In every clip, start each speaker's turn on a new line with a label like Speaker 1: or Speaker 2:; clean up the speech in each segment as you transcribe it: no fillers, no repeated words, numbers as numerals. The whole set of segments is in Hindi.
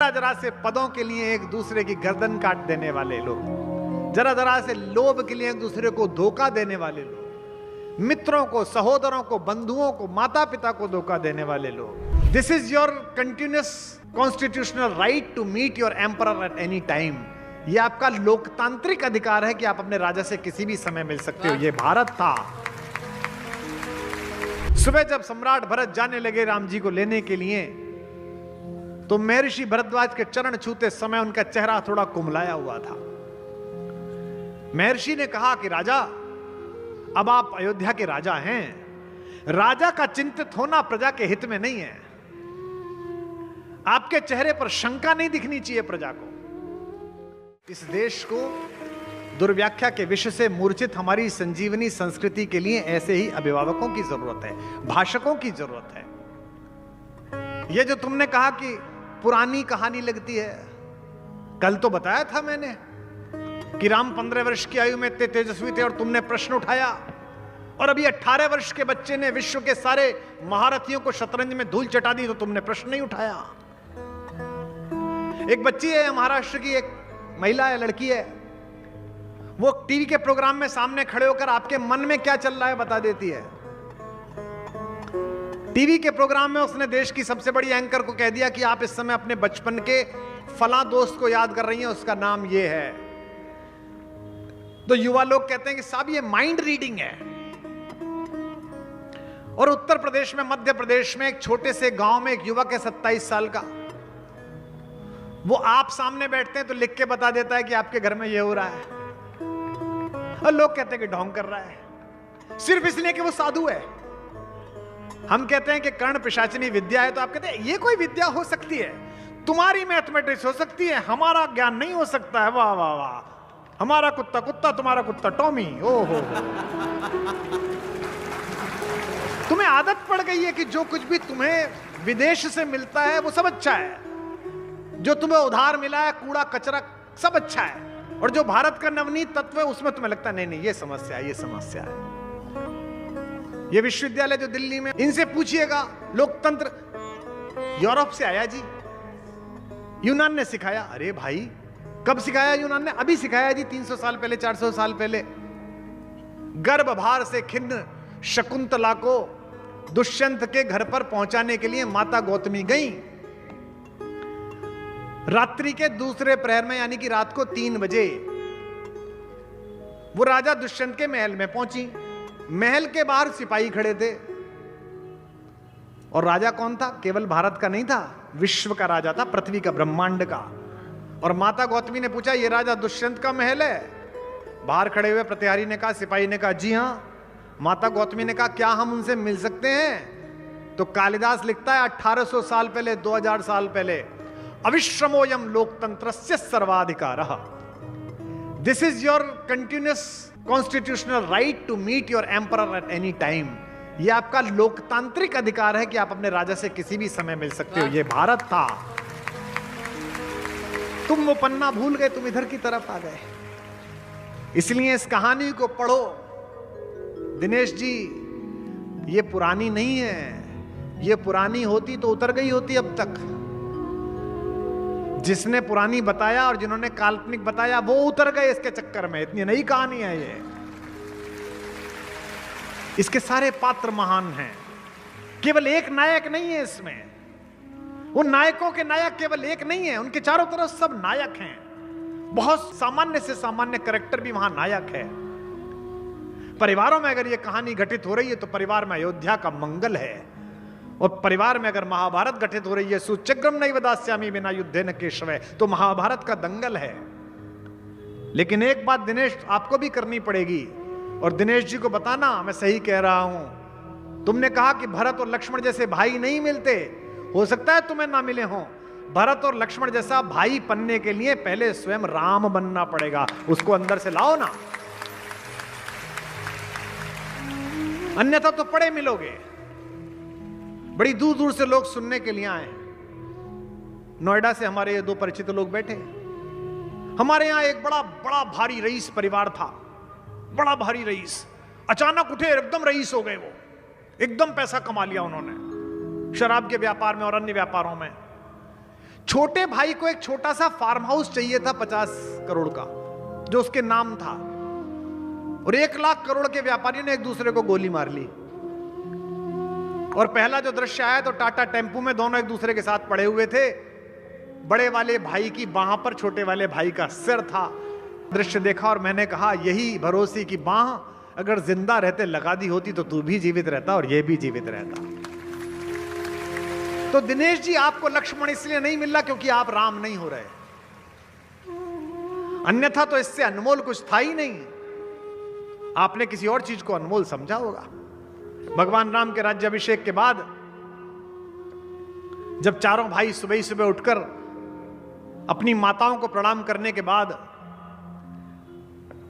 Speaker 1: जरा जरा से पदों के लिए एक दूसरे की गर्दन काट देने वाले लोग, जरा जरा से लोभ के लिए एक दूसरे को धोखा देने वाले लोग, मित्रों को, सहोदरों को, बंधुओं को, माता पिता को धोखा देने वाले लोग। This is your continuous constitutional right to meet your emperor at any time. यह आपका लोकतांत्रिक अधिकार है कि आप अपने राजा से किसी भी समय मिल सकते हो। यह भारत था। सुबह जब सम्राट भरत जाने लगे राम जी को लेने के लिए, तो महर्षि भरद्वाज के चरण छूते समय उनका चेहरा थोड़ा कुमलाया हुआ था। महर्षि ने कहा कि राजा, अब आप अयोध्या के राजा हैं। राजा का चिंतित होना प्रजा के हित में नहीं है। आपके चेहरे पर शंका नहीं दिखनी चाहिए प्रजा को। इस देश को दुर्व्याख्या के विषय से मूर्छित हमारी संजीवनी संस्कृति के लिए ऐसे ही अभिभावकों की जरूरत है, भाषकों की जरूरत है। यह जो तुमने कहा कि पुरानी कहानी लगती है, कल तो बताया था मैंने कि राम 15 वर्ष की आयु में इतने तेजस्वी थे और तुमने प्रश्न उठाया, और अभी 18 वर्ष के बच्चे ने विश्व के सारे महारथियों को शतरंज में धूल चटा दी, तो तुमने प्रश्न नहीं उठाया। एक बच्ची है महाराष्ट्र की, एक महिला है, लड़की है, वो टीवी के प्रोग्राम में सामने खड़े होकर आपके मन में क्या चल रहा है बता देती है। टीवी के प्रोग्राम में उसने देश की सबसे बड़ी एंकर को कह दिया कि आप इस समय अपने बचपन के फला दोस्त को याद कर रही हैं, उसका नाम ये है। तो युवा लोग कहते हैं कि साहब ये माइंड रीडिंग है। और उत्तर प्रदेश में, मध्य प्रदेश में एक छोटे से गांव में एक युवक है 27 साल का, वो आप सामने बैठते हैं तो लिख के बता देता है कि आपके घर में ये हो रहा है, और लोग कहते हैं कि ढोंग कर रहा है, सिर्फ इसलिए कि वो साधु है। हम कहते हैं कि कर्ण पिशाचिनी विद्या है, तो आप कहते हैं ये कोई विद्या हो सकती है, तुम्हारी मैथमेटिक्स हो सकती है, हमारा ज्ञान नहीं हो सकता है। वाह वाह वाह, हमारा कुत्ता कुत्ता, तुम्हारा कुत्ता टॉमी। ओहो, तुम्हें आदत पड़ गई है कि जो कुछ भी तुम्हें विदेश से मिलता है वो सब अच्छा है, जो तुम्हें उधार मिला है, कूड़ा कचरा सब अच्छा है, और जो भारत का नवनीत तत्व है उसमें तुम्हें लगता है नहीं नहीं ये समस्या है, ये समस्या है। ये विश्वविद्यालय जो दिल्ली में, इनसे पूछिएगा लोकतंत्र यूरोप से आया जी, यूनान ने सिखाया। अरे भाई कब सिखाया यूनान ने? अभी सिखाया जी, 300 साल पहले, 400 साल पहले। गर्भभार से खिन्न शकुंतला को दुष्यंत के घर पर पहुंचाने के लिए माता गौतमी गई। रात्रि के दूसरे प्रहर में, यानी कि रात को 3 बजे वो राजा दुष्यंत के महल में पहुंची। महल के बाहर सिपाही खड़े थे, और राजा कौन था? केवल भारत का नहीं था, विश्व का राजा था, पृथ्वी का, ब्रह्मांड का। और माता गौतमी ने पूछा ये राजा दुष्यंत का महल है? बाहर खड़े हुए प्रतिहारी ने कहा, सिपाही ने कहा जी हां। माता गौतमी ने कहा क्या हम उनसे मिल सकते हैं? तो कालिदास लिखता है 1800 साल पहले, 2000 साल पहले, अविश्रमोयम लोकतंत्रस्य सर्वाधिकारः। This is your continuous constitutional right to meet your emperor at any time. यह आपका लोकतांत्रिक अधिकार है कि आप अपने राजा से किसी भी समय मिल सकते हो। यह भारत था। तुम वो पन्ना भूल गए, तुम इधर की तरफ आ गए। इसलिए इस कहानी को पढ़ो दिनेश जी, ये पुरानी नहीं है। ये पुरानी होती तो उतर गई होती अब तक। जिसने पुरानी बताया और जिन्होंने काल्पनिक बताया वो उतर गए इसके चक्कर में। इतनी नई कहानी है ये। इसके सारे पात्र महान हैं, केवल एक नायक नहीं है इसमें। उन नायकों के नायक केवल एक नहीं है, उनके चारों तरफ सब नायक हैं। बहुत सामान्य से सामान्य कैरेक्टर भी वहां नायक है। परिवारों में अगर ये कहानी घटित हो रही है तो परिवार में अयोध्या का मंगल है, और परिवार में अगर महाभारत घटित हो रही है, सूच्यग्रम नैव दास्यामि बिना युद्धेन केशवे, तो महाभारत का दंगल है। लेकिन एक बात दिनेश आपको भी करनी पड़ेगी, और दिनेश जी को बताना मैं सही कह रहा हूं। तुमने कहा कि भरत और लक्ष्मण जैसे भाई नहीं मिलते, हो सकता है तुम्हें ना मिले हों। भरत और लक्ष्मण जैसा भाई बनने के लिए पहले स्वयं राम बनना पड़ेगा, उसको अंदर से लाओ ना, अन्यथा तो पड़े मिलोगे। बड़ी दूर दूर से लोग सुनने के लिए आए। नोएडा से हमारे ये 2 परिचित लोग बैठे। हमारे यहां एक बड़ा बड़ा भारी रईस परिवार था, बड़ा भारी रईस। अचानक उठे, एकदम रईस हो गए वो, एकदम पैसा कमा लिया उन्होंने शराब के व्यापार में और अन्य व्यापारों में। छोटे भाई को एक छोटा सा फार्म हाउस चाहिए था 50 करोड़ का, जो उसके नाम था, और 1 लाख करोड़ के व्यापारियों ने एक दूसरे को गोली मार ली। और पहला जो दृश्य आया तो टाटा टेम्पू में दोनों एक दूसरे के साथ पड़े हुए थे, बड़े वाले भाई की बाह पर छोटे वाले भाई का सिर था। दृश्य देखा और मैंने कहा, यही भरोसे की बाह अगर जिंदा रहते लगा दी होती तो तू भी जीवित रहता और ये भी जीवित रहता। तो दिनेश जी, आपको लक्ष्मण इसलिए नहीं मिल रहा क्योंकि आप राम नहीं हो रहे, अन्यथा तो इससे अनमोल कुछ था ही नहीं। आपने किसी और चीज को अनमोल समझा होगा। भगवान राम के राज्याभिषेक के बाद जब चारों भाई सुबह ही सुबह उठकर अपनी माताओं को प्रणाम करने के बाद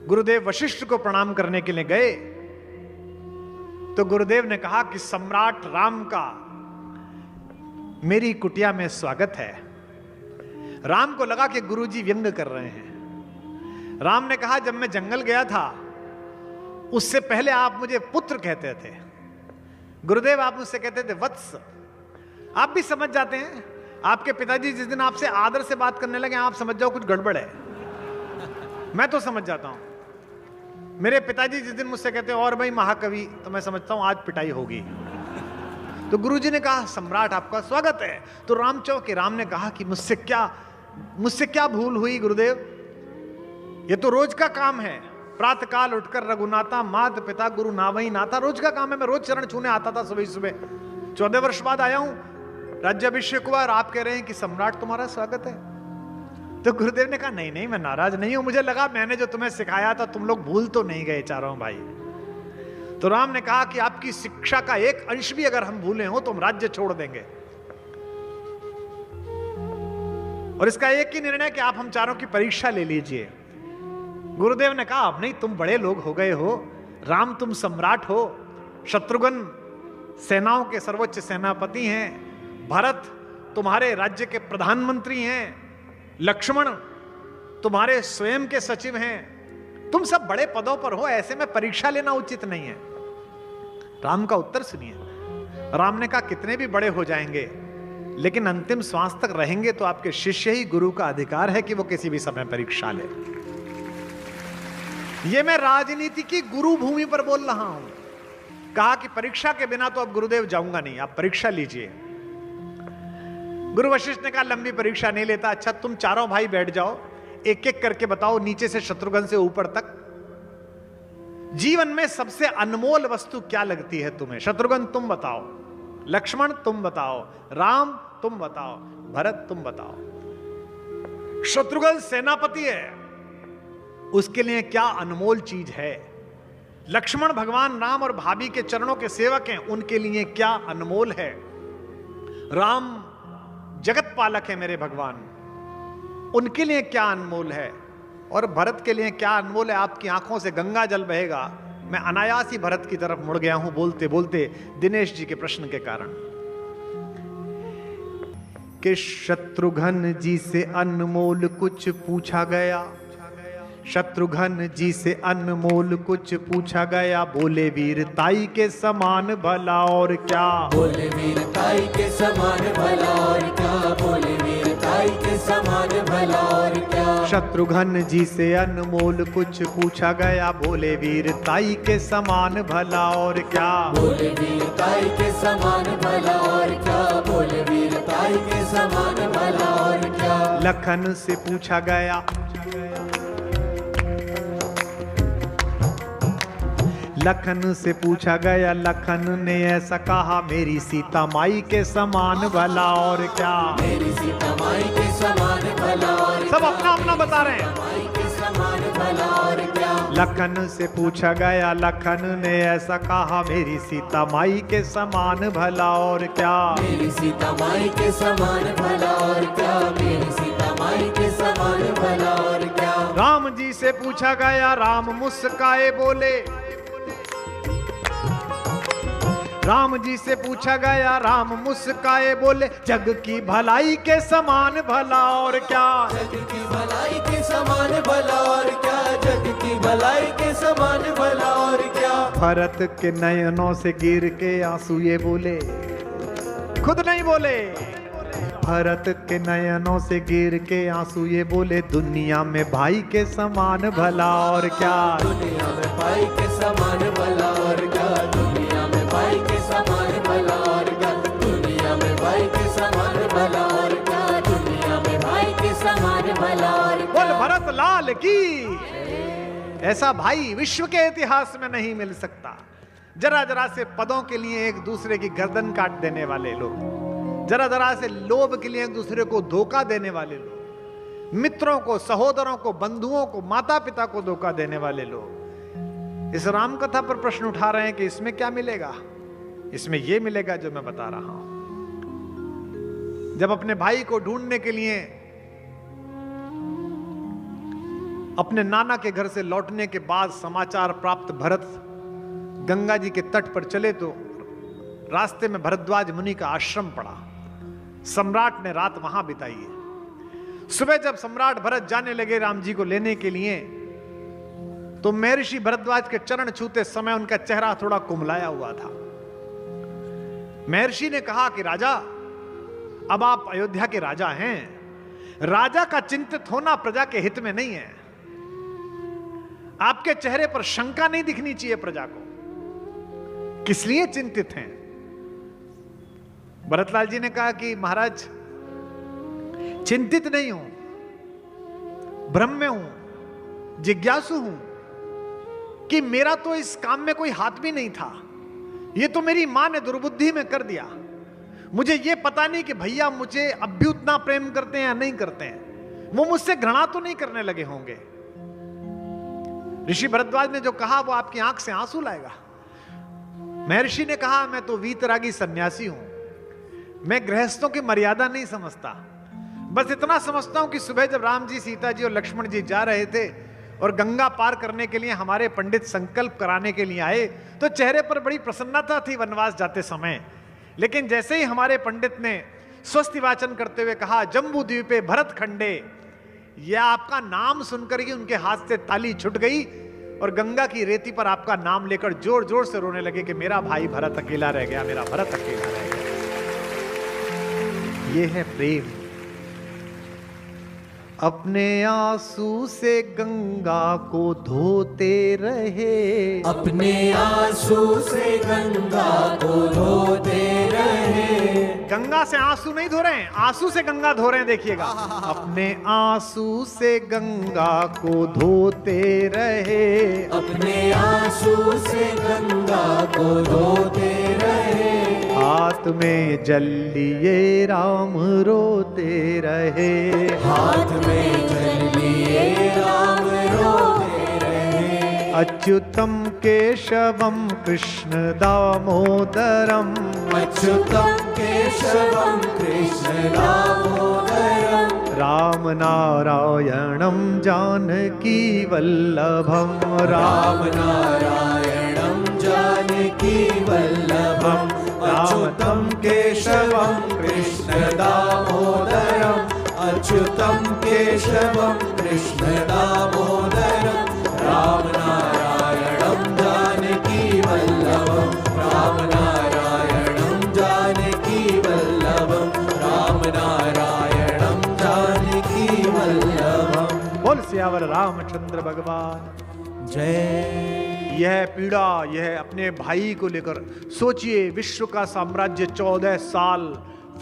Speaker 1: गुरुदेव वशिष्ठ को प्रणाम करने के लिए गए, तो गुरुदेव ने कहा कि सम्राट राम का मेरी कुटिया में स्वागत है। राम को लगा कि गुरुजी व्यंग कर रहे हैं। राम ने कहा, जब मैं जंगल गया था उससे पहले आप मुझे पुत्र कहते थे। गुरुदेव, आप मुझसे कहते थे वत्स। आप भी समझ जाते हैं। आपके पिताजी जिस दिन आपसे आदर से बात करने लगे, आप समझ जाओ कुछ गड़बड़ है। मैं तो समझ जाता हूं। मेरे पिताजी जिस दिन मुझसे कहते हैं और भाई महाकवि, तो मैं समझता हूं आज पिटाई होगी। तो गुरुजी ने कहा, सम्राट आपका स्वागत है। तो राम चौके राम ने कहा कि मुझसे क्या भूल हुई गुरुदेव, ये तो रोज का काम है। प्रातः काल उठकर रघुनाथा माता पिता गुरु नावई नाथा, रोज का काम है। मैं रोज चरण छूने आता था सुबह सुबह। 14 वर्ष बाद आया हूं, राज्याभिषेक हुआ और आप कह रहे हैं कि सम्राट तुम्हारा स्वागत है। तो गुरुदेव ने कहा, नहीं नहीं, मैं नाराज नहीं हूं। मुझे लगा मैंने जो तुम्हें सिखाया था तुम लोग भूल तो नहीं गए चारों भाई। तो राम ने कहा कि आपकी शिक्षा का एक अंश भी अगर हम भूले हो तो हम राज्य छोड़ देंगे। और इसका एक ही निर्णय कि आप हम चारों की परीक्षा ले लीजिए। गुरुदेव ने कहा, अब नहीं, तुम बड़े लोग हो गए हो। राम तुम सम्राट हो, शत्रुघ्न सेनाओं के सर्वोच्च सेनापति हैं, भरत तुम्हारे राज्य के प्रधानमंत्री हैं, लक्ष्मण तुम्हारे स्वयं के सचिव हैं, तुम सब बड़े पदों पर हो, ऐसे में परीक्षा लेना उचित नहीं है। राम का उत्तर सुनिए। राम ने कहा, कितने भी बड़े हो जाएंगे लेकिन अंतिम श्वास तक रहेंगे तो आपके शिष्य ही गुरु का अधिकार है कि वो किसी भी समय परीक्षा ले। ये मैं राजनीति की गुरु भूमि पर बोल रहा हूं। कहा कि परीक्षा के बिना तो अब गुरुदेव जाऊंगा नहीं, आप परीक्षा लीजिए। गुरु वशिष्ठ ने कहा, लंबी परीक्षा नहीं लेता। अच्छा, तुम चारों भाई बैठ जाओ, एक एक करके बताओ नीचे से शत्रुघ्न से ऊपर तक, जीवन में सबसे अनमोल वस्तु क्या लगती है तुम्हें? शत्रुघ्न तुम बताओ, लक्ष्मण तुम बताओ, राम तुम बताओ, भरत तुम बताओ। शत्रुघ्न सेनापति है, उसके लिए क्या अनमोल चीज है? लक्ष्मण भगवान राम और भाभी के चरणों के सेवक हैं, उनके लिए क्या अनमोल है? राम जगत पालक है मेरे भगवान, उनके लिए क्या अनमोल है? और भरत के लिए क्या अनमोल है? आपकी आंखों से गंगा जल बहेगा। मैं अनायास ही भरत की तरफ मुड़ गया हूं बोलते बोलते दिनेश जी के प्रश्न के कारण। कि शत्रुघ्न जी से अनमोल कुछ पूछा गया, शत्रुघ्न जी से अनमोल कुछ पूछा गया, बोले वीरताई के समान भला और क्या?
Speaker 2: बोले वीरताई के समान भला और क्या? बोले वीरताई के समान भला और क्या?
Speaker 1: शत्रुघ्न जी से अनमोल कुछ पूछा गया, बोले वीरताई के समान भला और क्या?
Speaker 2: बोले वीरताई के समान भला और क्या? बोले वीरताई के समान भला और क्या?
Speaker 1: लखन से पूछा गया, लखन से पूछा गया, लखन ने ऐसा कहा, मेरी सीता माई के समान भला और क्या?
Speaker 2: मेरी सीता माई के समान भला और
Speaker 1: सब अपना अपना बता रहे हैं।
Speaker 2: माई के समान भला और क्या?
Speaker 1: लखन से पूछा गया, लखन ने ऐसा कहा, मेरी सीता माई के समान भला और क्या?
Speaker 2: मेरी सीता माई के समान भला और क्या? मेरी सीता माई के समान भला और क्या?
Speaker 1: राम जी से पूछा गया, राम मुस्काए बोले, राम जी से पूछा गया, राम मुस्काए बोले, जग की भलाई के समान भला और क्या?
Speaker 2: जग की भलाई के समान भला और क्या? जग की भलाई के समान भला और क्या?
Speaker 1: भरत के नयनों से गिर के आंसू ये बोले, खुद नहीं बोले, भरत के नयनों से गिर के आंसू, ये बोले दुनिया में भाई के समान भला और क्या।
Speaker 2: दुनिया में भाई के समान भला और क्या, दुनिया में भाई के समान भला और क्या, दुनिया में भाई के समान भला और क्या, दुनिया में भाई के समान भला और क्या।
Speaker 1: बोल भरत लाल की। ऐसा भाई विश्व के इतिहास में नहीं मिल सकता। जरा जरा से पदों के लिए एक दूसरे की गर्दन काट देने वाले लोग, जरा जरा से लोभ के लिए एक दूसरे को धोखा देने वाले लोग, मित्रों को, सहोदरों को, बंधुओं को, माता पिता को धोखा देने वाले लोग इस राम कथा पर प्रश्न उठा रहे हैं कि इसमें क्या मिलेगा। इसमें यह मिलेगा जो मैं बता रहा हूं। जब अपने भाई को ढूंढने के लिए अपने नाना के घर से लौटने के बाद समाचार प्राप्त भरत गंगा जी के तट पर चले तो रास्ते में भरद्वाज मुनि का आश्रम पड़ा। सम्राट ने रात वहां बिताई है। सुबह जब सम्राट भरत जाने लगे राम जी को लेने के लिए, तो महर्षि भरद्वाज के चरण छूते समय उनका चेहरा थोड़ा कुमलाया हुआ था। महर्षि ने कहा कि राजा, अब आप अयोध्या के राजा हैं। राजा का चिंतित होना प्रजा के हित में नहीं है। आपके चेहरे पर शंका नहीं दिखनी चाहिए प्रजा को। किस लिए चिंतित हैं? भरतलाल जी ने कहा कि महाराज, चिंतित नहीं हूं, भ्रम में हूं, जिज्ञासु हूं कि मेरा तो इस काम में कोई हाथ भी नहीं था। यह तो मेरी मां ने दुर्बुद्धि में कर दिया। मुझे यह पता नहीं कि भैया मुझे अब भी उतना प्रेम करते हैं या नहीं करते हैं। वो मुझसे घृणा तो नहीं करने लगे होंगे। ऋषि भरद्वाज ने जो कहा वो आपकी आंख से आंसू लाएगा। महर्षि ने कहा, मैं तो वीतरागी सन्यासी हूं, मैं गृहस्थों की मर्यादा नहीं समझता। बस इतना समझता हूं कि सुबह जब राम जी, सीता जी और लक्ष्मण जी जा रहे थे और गंगा पार करने के लिए हमारे पंडित संकल्प कराने के लिए आए, तो चेहरे पर बड़ी प्रसन्नता थी वनवास जाते समय। लेकिन जैसे ही हमारे पंडित ने स्वस्ति वाचन करते हुए कहा, जम्बू द्वीपे भरत खंडे, यह आपका नाम सुनकर ही उनके हाथ से ताली छूट गई और गंगा की रेती पर आपका नाम लेकर जोर जोर से रोने लगे कि मेरा भाई भरत अकेला रह गया, मेरा भरत अकेला रह गया। ये है प्रेम। अपने आंसू से गंगा को धोते रहे,
Speaker 2: अपने आंसू से गंगा को धोते रहे।
Speaker 1: गंगा से आंसू नहीं धो रहे हैं, आंसू से गंगा धो रहे हैं। देखिएगा, अपने आंसू से गंगा को धोते रहे,
Speaker 2: अपने आंसू से गंगा को धोते रहे।
Speaker 1: हाथ में जल लिए राम रोते रहे,
Speaker 2: हाथ में जल लिए राम रोते रहे।
Speaker 1: अच्युतम केशवम कृष्ण दामोदरम,
Speaker 2: अच्युतम केशवम कृष्ण दामोदरम।
Speaker 1: राम नारायणम जानकी वल्लभम,
Speaker 2: राम नारायणम जानकी वल्लभम। अच्युतम केशवम कृष्ण दामोदरम, अच्युतम केशवम कृष्ण दामोदरम। राम नारायणम जानकी वल्लभम, राम नारायणम जानकी वल्लभम, राम नारायणम जानकी वल्लभम।
Speaker 1: बोल सियावर रामचंद्र भगवान
Speaker 2: जय।
Speaker 1: यह पीड़ा, यह अपने भाई को लेकर सोचिए, विश्व का साम्राज्य 14 साल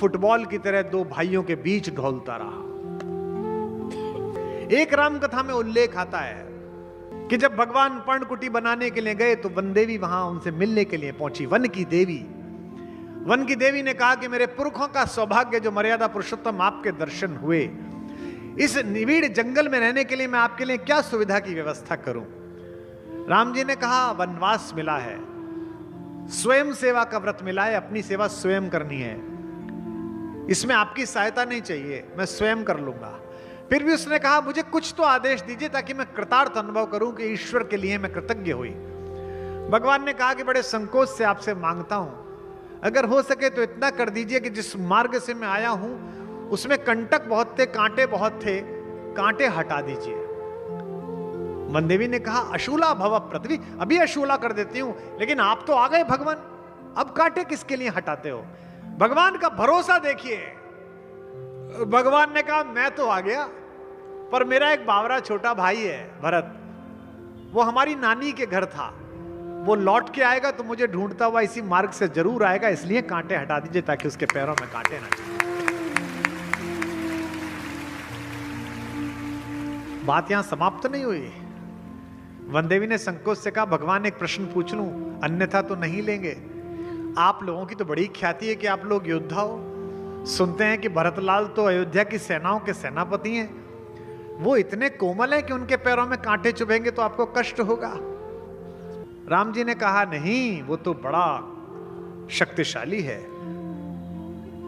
Speaker 1: फुटबॉल की तरह दो भाइयों के बीच ढोलता रहा। एक राम कथा में उल्लेख आता है कि जब भगवान पर्णकुटी बनाने के लिए गए तो वन देवी वहां उनसे मिलने के लिए पहुंची। वन की देवी ने कहा कि मेरे पुरखों का सौभाग्य जो मर्यादा पुरुषोत्तम आपके दर्शन हुए। इस निबिड़ जंगल में रहने के लिए मैं आपके लिए क्या सुविधा की व्यवस्था करूं? राम जी ने कहा, वनवास मिला है, स्वयं सेवा का व्रत मिला है, अपनी सेवा स्वयं करनी है, इसमें आपकी सहायता नहीं चाहिए, मैं स्वयं कर लूंगा। फिर भी उसने कहा, मुझे कुछ तो आदेश दीजिए ताकि मैं कृतार्थ अनुभव करूं कि ईश्वर के लिए मैं कृतज्ञ हुई। भगवान ने कहा कि बड़े संकोच से आपसे मांगता हूं, अगर हो सके तो इतना कर दीजिए कि जिस मार्ग से मैं आया हूं उसमें कंटक बहुत थे, कांटे बहुत थे, कांटे हटा दीजिए। वनदेवी ने कहा, अशूला भव पृथ्वी, अभी अशूला कर देती हूं, लेकिन आप तो आ गए भगवान, अब कांटे किसके लिए हटाते हो? भगवान का भरोसा देखिए, भगवान ने कहा मैं तो आ गया, पर मेरा एक बावरा छोटा भाई है भरत, वो हमारी नानी के घर था, वो लौट के आएगा तो मुझे ढूंढता हुआ इसी मार्ग से जरूर आएगा, इसलिए कांटे हटा दीजिए ताकि उसके पैरों में कांटे ना चले। बात यहां समाप्त नहीं हुई। वनदेवी ने संकोच से कहा भगवान एक प्रश्न पूछ लूं, अन्यथा तो नहीं लेंगे। आप लोगों की तो बड़ी ख्याति है कि आप लोग योद्धा हो, सुनते हैं कि भरतलाल तो अयोध्या की सेनाओं के सेनापति हैं, वो इतने कोमल हैं कि उनके पैरों में कांटे चुभेंगे तो आपको कष्ट होगा। राम जी ने कहा नहीं, वो तो बड़ा शक्तिशाली है,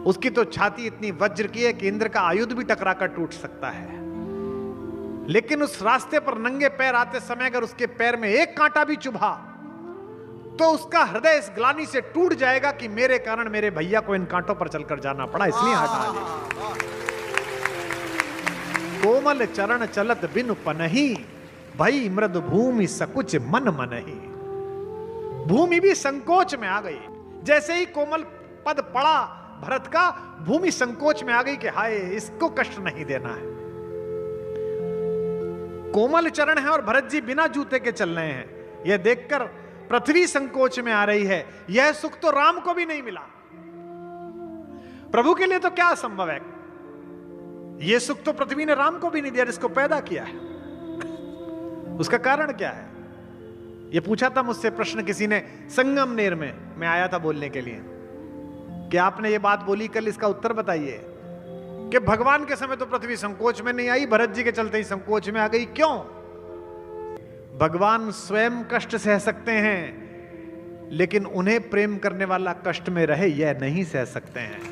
Speaker 1: उसकी तो छाती इतनी वज्र की है कि इंद्र का आयुध भी टकरा कर टूट सकता है, लेकिन उस रास्ते पर नंगे पैर आते समय अगर उसके पैर में एक कांटा भी चुभा तो उसका हृदय इस ग्लानि से टूट जाएगा कि मेरे कारण मेरे भैया को इन कांटों पर चलकर जाना पड़ा, इसलिए हटा दे। कोमल चरण चलत बिनु पनही, भई मृद भूमि सकुच मन मनही। भूमि भी संकोच में आ गई, जैसे ही कोमल पद पड़ा भरत का, भूमि संकोच में आ गई कि हाय इसको कष्ट नहीं देना है। कोमल चरण है और भरत जी बिना जूते के चल रहे हैं, यह देखकर पृथ्वी संकोच में आ रही है। यह सुख तो राम को भी नहीं मिला, प्रभु के लिए तो क्या असंभव है, यह सुख तो पृथ्वी ने राम को भी नहीं दिया जिसको पैदा किया है। उसका कारण क्या है? यह पूछा था मुझसे प्रश्न किसी ने संगमनेर में, मैं आया था बोलने के लिए कि आपने ये बात बोली कल, इसका उत्तर बताइए। कि भगवान के समय तो पृथ्वी संकोच में नहीं आई, भरत जी के चलते ही संकोच में आ गई। क्यों? भगवान स्वयं कष्ट सह सकते हैं, लेकिन उन्हें प्रेम करने वाला कष्ट में रहे यह नहीं सह सकते हैं।